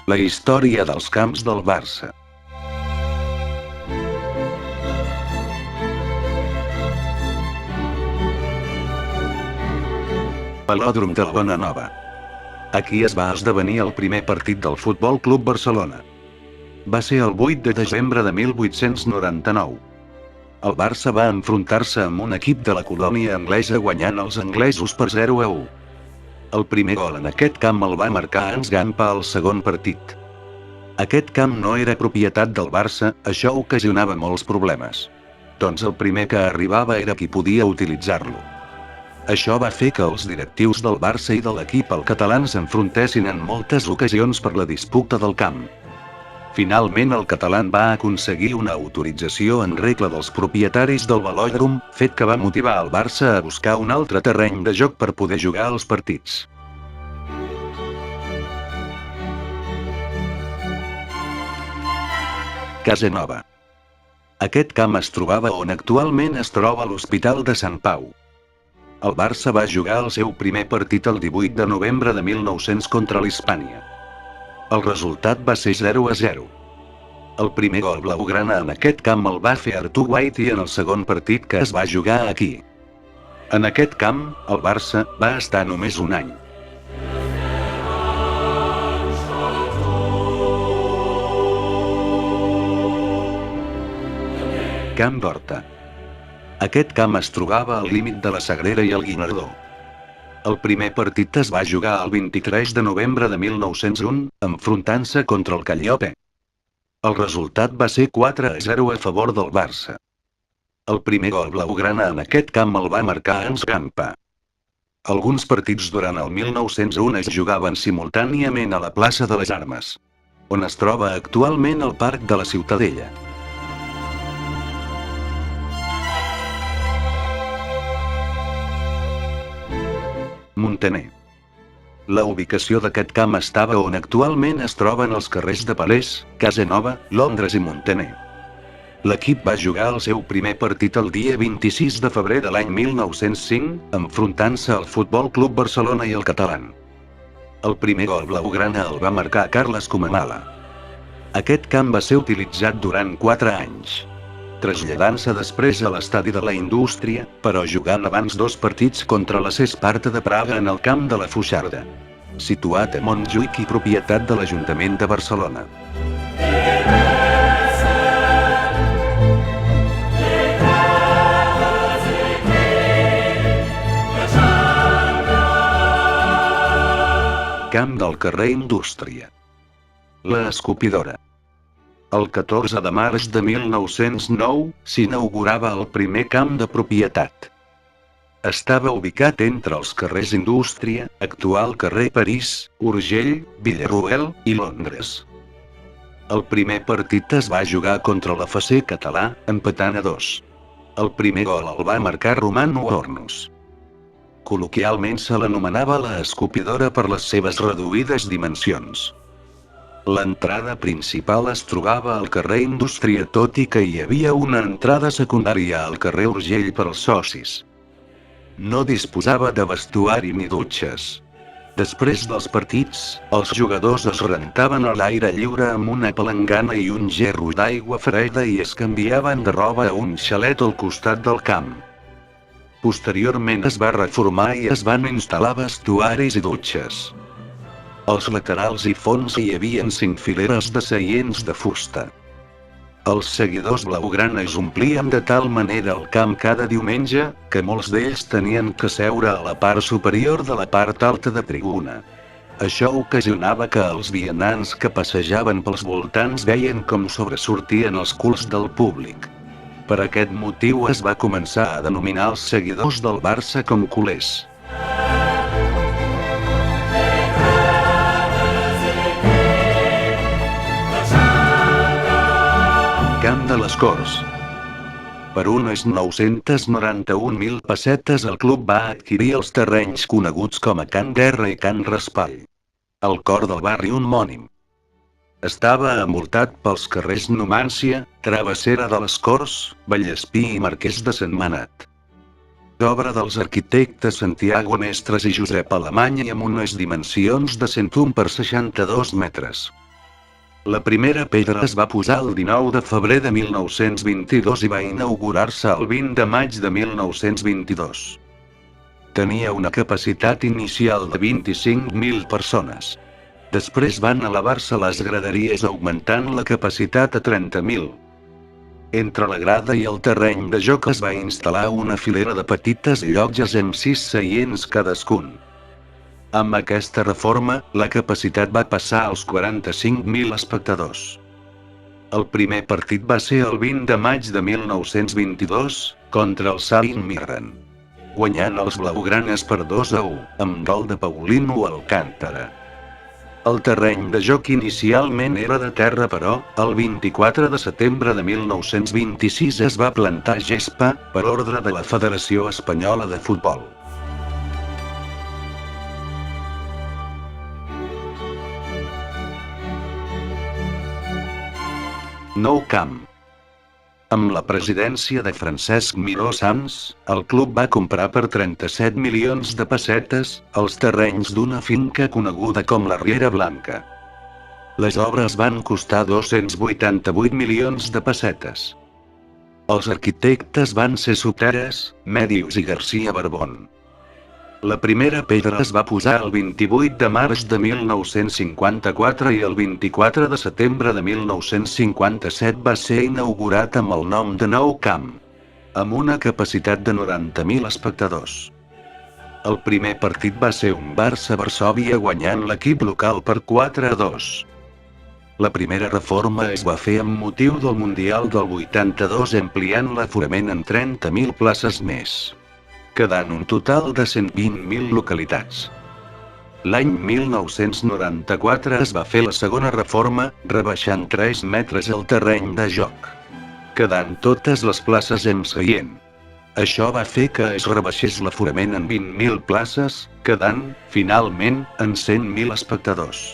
La història dels camps del Barça. Velòdrom de la Bonanova. Aquí es va esdevenir el primer partit del Futbol Club Barcelona. Va ser el 8 de desembre de 1899. El Barça va enfrontar-se amb un equip de la colònia anglesa guanyant els anglesos per 0-1. El primer gol en aquest camp el va marcar Hans Gamper al segon partit. Aquest camp no era propietat del Barça, això ocasionava molts problemes. Doncs el primer que arribava era qui podia utilitzar-lo. Això va fer que els directius del Barça i de l'equip el català s'enfrontessin en moltes ocasions per la disputa del camp. Finalment el català va aconseguir una autorització en regla dels propietaris del velòdrom, fet que va motivar el Barça a buscar un altre terreny de joc per poder jugar els partits. Casa Nova. Aquest camp es trobava on actualment es troba l'Hospital de Sant Pau. El Barça va jugar el seu primer partit el 18 de novembre de 1900 contra l'Hispània. El resultat va ser 0-0. El primer gol blaugrana en aquest camp el va fer Artur White i en el segon partit que es va jugar aquí. En aquest camp, el Barça va estar només un any. Camp d'Horta. Aquest camp es trobava al límit de la Sagrera i el Guinardó. El primer partit es va jugar el 23 de novembre de 1901, enfrontant-se contra el Caliope. El resultat va ser 4-0 a favor del Barça. El primer gol blaugrana en aquest camp el va marcar Hans Gamper. Alguns partits durant el 1901 es jugaven simultàniament a la plaça de les Armes, on es troba actualment el Parc de la Ciutadella. Muntaner. La ubicació d'aquest camp estava on actualment es troben els carrers de Palès, Casa Nova, Londres i Muntaner. L'equip va jugar el seu primer partit el dia 26 de febrer de l'any 1905, enfrontant-se al Futbol Club Barcelona i el Català. El primer gol blaugrana el va marcar Carles Comamala. Aquest camp va ser utilitzat durant 4 anys, traslladant-se després a l'estadi de la Indústria, però jugant abans 2 partits contra la Esparta de Praga en el camp de la Foixarda, situat a Montjuïc i propietat de l'Ajuntament de Barcelona. Camp del carrer Indústria. La Escopidora. El 14 de març de 1909 s'inaugurava el primer camp de propietat. Estava ubicat entre els carrers Indústria, actual carrer París, Urgell, Villarroel i Londres. El primer partit es va jugar contra l'AFC català, empatant a 2. El primer gol el va marcar Romano Hornos. Col·loquialment se l'anomenava la Escopidora per les seves reduïdes dimensions. L'entrada principal es trobava al carrer Indústria, tot i que hi havia una entrada secundària al carrer Urgell per als socis. No disposava de vestuari ni dutxes. Després dels partits, els jugadors es rentaven a l'aire lliure amb una palangana i un gerro d'aigua freda i es canviaven de roba a un xalet al costat del camp. Posteriorment es va reformar i es van instal·lar vestuaris i dutxes. Als laterals i fons hi havia 5 fileres de seients de fusta. Els seguidors blaugranes omplien de tal manera el camp cada diumenge, que molts d'ells tenien que seure a la part superior de la part alta de tribuna. Això ocasionava que els vianants que passejaven pels voltants veien com sobresortien els culs del públic. Per aquest motiu es va començar a denominar els seguidors del Barça com culers. Camp de les Corts. Per unes 991.000 pessetes el club va adquirir els terrenys coneguts com a Can Guerra i Can Raspall, al cor del barri homònim. Estava envoltat pels carrers Numància, Travessera de les Corts, Vallespí i Marquès de Sentmenat. Obra dels arquitectes Santiago Mestres i Josep Alemany i amb unes dimensions de 101 per 62 metres. La primera pedra es va posar el 19 de febrer de 1922 i va inaugurar-se el 20 de maig de 1922. Tenia una capacitat inicial de 25.000 persones. Després van elevar-se les graderies augmentant la capacitat a 30.000. Entre la grada i el terreny de joc es va instal·lar una filera de petites llotges amb 6 seients cadascun. Amb aquesta reforma, la capacitat va passar als 45.000 espectadors. El primer partit va ser el 20 de maig de 1922, contra el Saint Mirren, guanyant els blaugranes per 2-1, amb gol de Paulino Alcántara. El terreny de joc inicialment era de terra però, el 24 de setembre de 1926 es va plantar gespa, per ordre de la Federació Espanyola de Futbol. Nou camp. Amb la presidència de Francesc Miró Sans, el club va comprar per 37 milions de pessetes els terrenys d'una finca coneguda com la Riera Blanca. Les obres van costar 288 milions de pessetes. Els arquitectes van ser Soteras, Mèdius i García Barbón. La primera pedra es va posar el 28 de març de 1954 i el 24 de setembre de 1957 va ser inaugurat amb el nom de Nou Camp, amb una capacitat de 90.000 espectadors. El primer partit va ser un Barça-Varsòvia guanyant l'equip local per 4-2. La primera reforma es va fer amb motiu del Mundial del 82 ampliant l'aforament en 30.000 places més, quedant un total de 120.000 localitats. L'any 1994 es va fer la segona reforma, rebaixant 3 metres el terreny de joc, quedant totes les places amb seient. Això va fer que es rebaixés l'aforament en 20.000 places, quedant, finalment, en 100.000 espectadors.